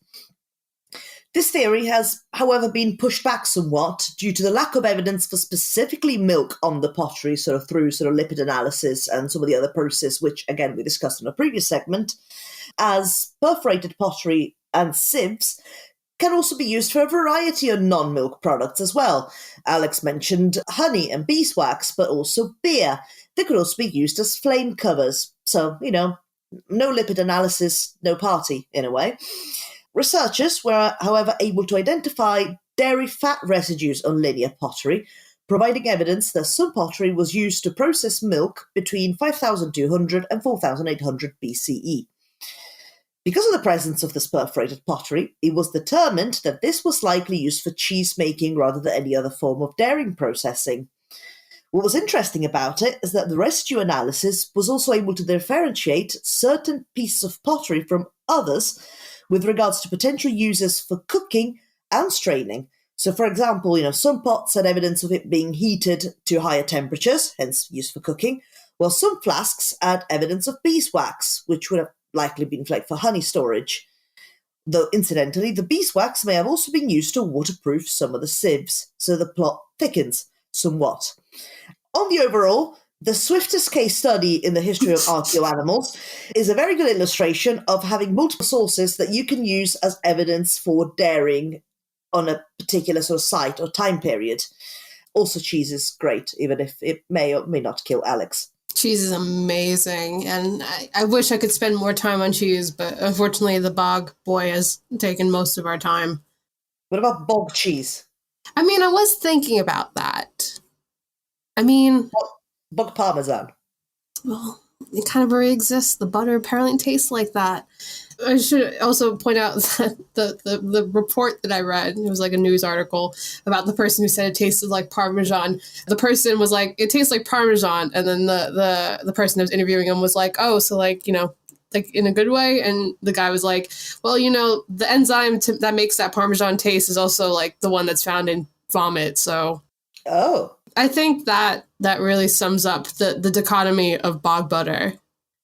This theory has, however, been pushed back somewhat due to the lack of evidence for specifically milk on the pottery, through lipid analysis and some of the other processes, which, again, we discussed in a previous segment, as perforated pottery and sieves can also be used for a variety of non-milk products as well. Alex mentioned honey and beeswax, but also beer. They could also be used as flame covers. So, no lipid analysis, no party, in a way. Researchers were, however, able to identify dairy fat residues on linear pottery, providing evidence that some pottery was used to process milk between 5,200 and 4,800 BCE. Because of the presence of this perforated pottery, it was determined that this was likely used for cheese making rather than any other form of dairying processing. What was interesting about it is that the residue analysis was also able to differentiate certain pieces of pottery from others with regards to potential uses for cooking and straining. So, for example, some pots had evidence of it being heated to higher temperatures, hence used for cooking, while some flasks had evidence of beeswax, which would have likely been flaked for honey storage. Though, incidentally, the beeswax may have also been used to waterproof some of the sieves, so the plot thickens somewhat. On the overall, the swiftest case study in the history of archaeoanimals is a very good illustration of having multiple sources that you can use as evidence for dairying on a particular site or time period. Also, cheese is great, even if it may or may not kill Alex. Cheese is amazing, and I wish I could spend more time on cheese, but unfortunately the bog boy has taken most of our time. What about bog cheese? I was thinking about that. Bog parmesan. Well, it kind of already exists. The butter apparently tastes like that. I should also point out that the report that I read, it was like a news article about the person who said it tasted like Parmesan. The person was like, it tastes like Parmesan. And then the person that was interviewing him was like, oh, so like in a good way. And the guy was like, well, the enzyme that makes that Parmesan taste is also like the one that's found in vomit. So I think that really sums up the dichotomy of bog butter.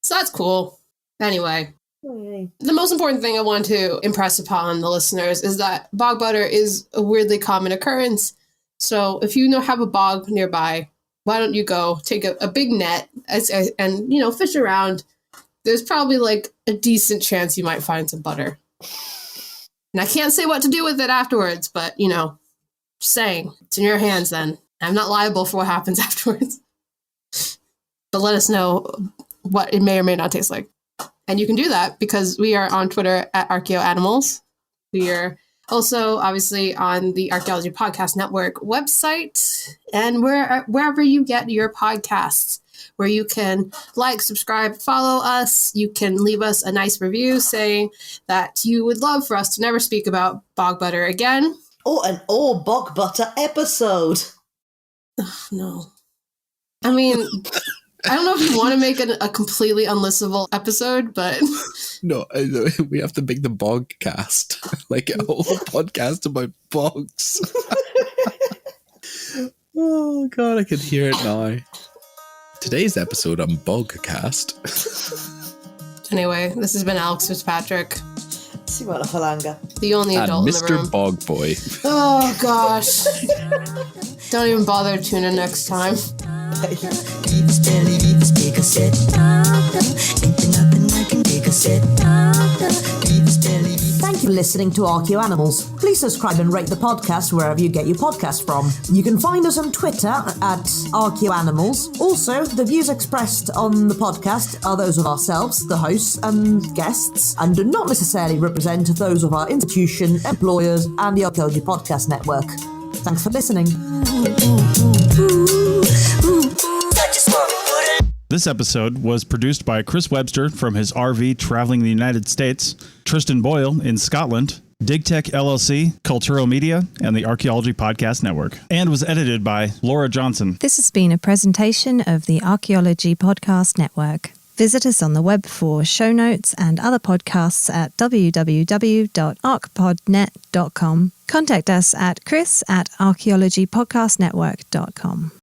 So that's cool. Anyway. The most important thing I want to impress upon the listeners is that bog butter is a weirdly common occurrence. So if you have a bog nearby, why don't you go take a big net and fish around? There's probably like a decent chance you might find some butter. And I can't say what to do with it afterwards, but just saying, it's in your hands then. I'm not liable for what happens afterwards. But let us know what it may or may not taste like. And you can do that because we are on Twitter at Archaeoanimals. We are also obviously on the Archaeology Podcast Network website and wherever you get your podcasts, where you can like, subscribe, follow us. You can leave us a nice review saying that you would love for us to never speak about bog butter again. Or an all bog butter episode. Oh, no. I mean, I don't know if you want to make a completely unlistenable episode, but... No, we have to make the bog cast. Like a whole podcast about bogs. Oh, God, I can hear it now. Today's episode on Bogcast. Anyway, this has been Alex Fitzpatrick. Simona Falanga. The only And adult in the room. Mr. Bog Boy. Oh, gosh. Don't even bother to tune in next time. Thank you for listening to Archaeoanimals. Please subscribe and rate the podcast wherever you get your podcast from. You can find us on Twitter at Archaeoanimals. Also, the views expressed on the podcast are those of ourselves, the hosts and guests, and do not necessarily represent those of our institution, employers, and the Archaeology Podcast Network. Thanks for listening. This episode was produced by Chris Webster from his RV traveling the United States, Tristan Boyle in Scotland, DigTech LLC, Culturo Media, and the Archaeology Podcast Network, and was edited by Laura Johnson. This has been a presentation of the Archaeology Podcast Network. Visit us on the web for show notes and other podcasts at www.archpodnet.com. Contact us at chris@archaeologypodcastnetwork.com.